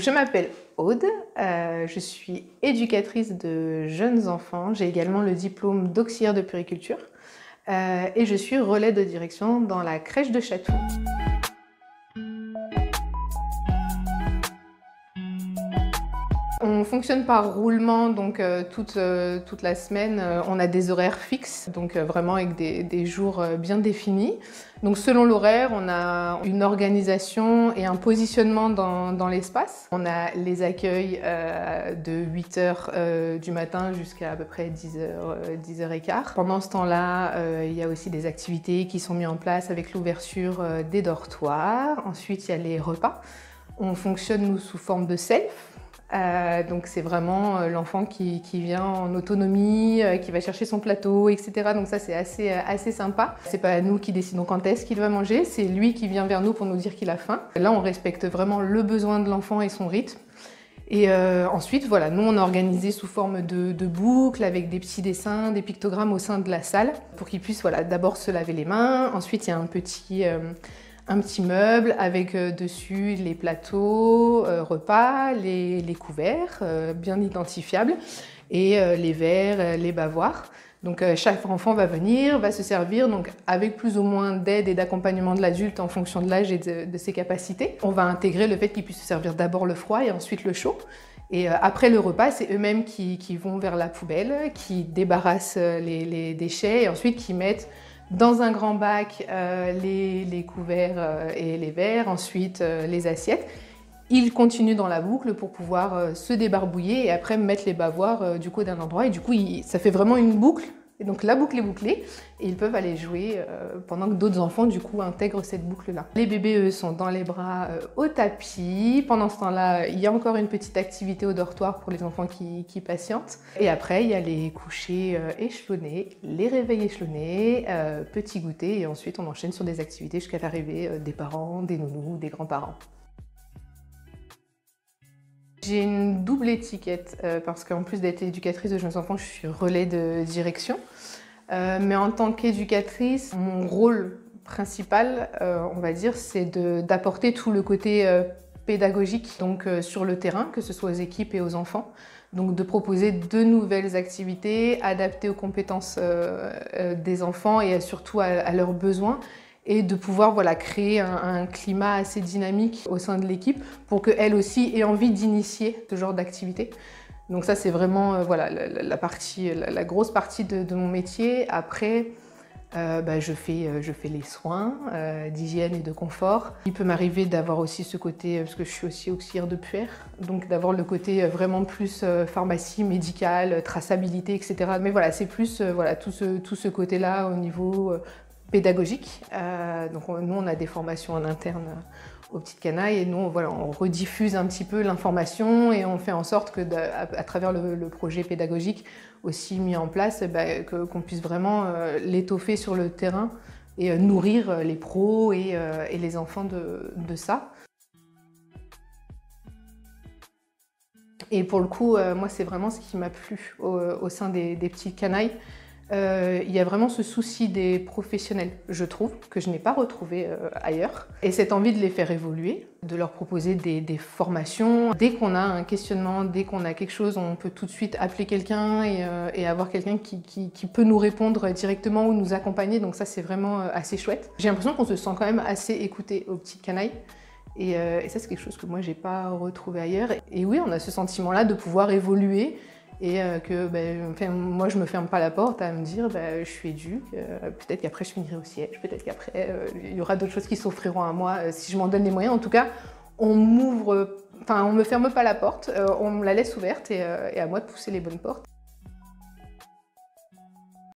Je m'appelle Aude, je suis éducatrice de jeunes enfants. J'ai également le diplôme d'auxiliaire de puériculture et je suis relais de direction dans la crèche de Chatou. On fonctionne par roulement, donc toute la semaine, on a des horaires fixes, donc vraiment avec des jours bien définis. Donc selon l'horaire, on a une organisation et un positionnement dans l'espace. On a les accueils de 8h du matin jusqu'à à peu près 10h15. Pendant ce temps-là, il y a aussi des activités qui sont mises en place avec l'ouverture des dortoirs. Ensuite, il y a les repas. On fonctionne, nous, sous forme de self. Donc c'est vraiment l'enfant qui vient en autonomie, qui va chercher son plateau, etc. Donc ça c'est assez sympa. C'est pas nous qui décidons quand est-ce qu'il va manger, c'est lui qui vient vers nous pour nous dire qu'il a faim. Là on respecte vraiment le besoin de l'enfant et son rythme. Et ensuite voilà, nous on a organisé sous forme de boucles avec des petits dessins, des pictogrammes au sein de la salle pour qu'il puisse voilà, d'abord se laver les mains. Ensuite il y a un petit meuble avec dessus les plateaux, repas, les couverts bien identifiables et les verres, les bavoirs. Donc chaque enfant va venir, va se servir donc avec plus ou moins d'aide et d'accompagnement de l'adulte en fonction de l'âge et de ses capacités. On va intégrer le fait qu'ils puissent se servir d'abord le froid et ensuite le chaud. Et après le repas, c'est eux-mêmes qui vont vers la poubelle, qui débarrassent les déchets et ensuite qui mettent dans un grand bac, les couverts et les verres, ensuite les assiettes. Ils continuent dans la boucle pour pouvoir se débarbouiller et après mettre les bavoirs du coup d'un endroit. Et du coup, ça fait vraiment une boucle. Et donc la boucle est bouclée et ils peuvent aller jouer pendant que d'autres enfants du coup intègrent cette boucle-là. Les bébés eux sont dans les bras au tapis. Pendant ce temps-là, il y a encore une petite activité au dortoir pour les enfants qui patientent. Et après, il y a les couchers échelonnés, les réveils échelonnés, petits goûters et ensuite on enchaîne sur des activités jusqu'à l'arrivée des parents, des nounous, des grands-parents. J'ai une double étiquette parce qu'en plus d'être éducatrice de jeunes enfants, je suis relais de direction. Mais en tant qu'éducatrice, mon rôle principal, on va dire, c'est d'apporter tout le côté pédagogique donc, sur le terrain, que ce soit aux équipes et aux enfants. Donc de proposer de nouvelles activités adaptées aux compétences des enfants et surtout à leurs besoins. Et de pouvoir voilà, créer un climat assez dynamique au sein de l'équipe pour qu'elle aussi ait envie d'initier ce genre d'activité. Donc ça c'est vraiment voilà, la grosse partie de mon métier. Après, je fais les soins d'hygiène et de confort. Il peut m'arriver d'avoir aussi ce côté, parce que je suis aussi auxiliaire de puère, donc d'avoir le côté vraiment plus pharmacie, médicale, traçabilité, etc. Mais voilà, c'est plus voilà, tout ce côté-là au niveau pédagogique. Donc nous on a des formations en interne aux Petites Canailles et nous voilà, on rediffuse un petit peu l'information et on fait en sorte que à travers le projet pédagogique aussi mis en place, qu'on puisse vraiment l'étoffer sur le terrain et nourrir les pros et les enfants de ça. Et pour le coup, moi c'est vraiment ce qui m'a plu au sein des Petites Canailles. Il y a vraiment ce souci des professionnels, je trouve, que je n'ai pas retrouvé ailleurs. Et cette envie de les faire évoluer, de leur proposer des formations. Dès qu'on a un questionnement, dès qu'on a quelque chose, on peut tout de suite appeler quelqu'un et avoir quelqu'un qui peut nous répondre directement ou nous accompagner. Donc ça, c'est vraiment assez chouette. J'ai l'impression qu'on se sent quand même assez écouté aux Petites Canailles. Et ça, c'est quelque chose que moi, j'ai pas retrouvé ailleurs. Et oui, on a ce sentiment-là de pouvoir évoluer et que moi je me ferme pas la porte à me dire je suis éduque, peut-être qu'après je finirai au siège, peut-être qu'après il y aura d'autres choses qui s'offriront à moi si je m'en donne les moyens. En tout cas, on me ferme pas la porte, on me la laisse ouverte et à moi de pousser les bonnes portes.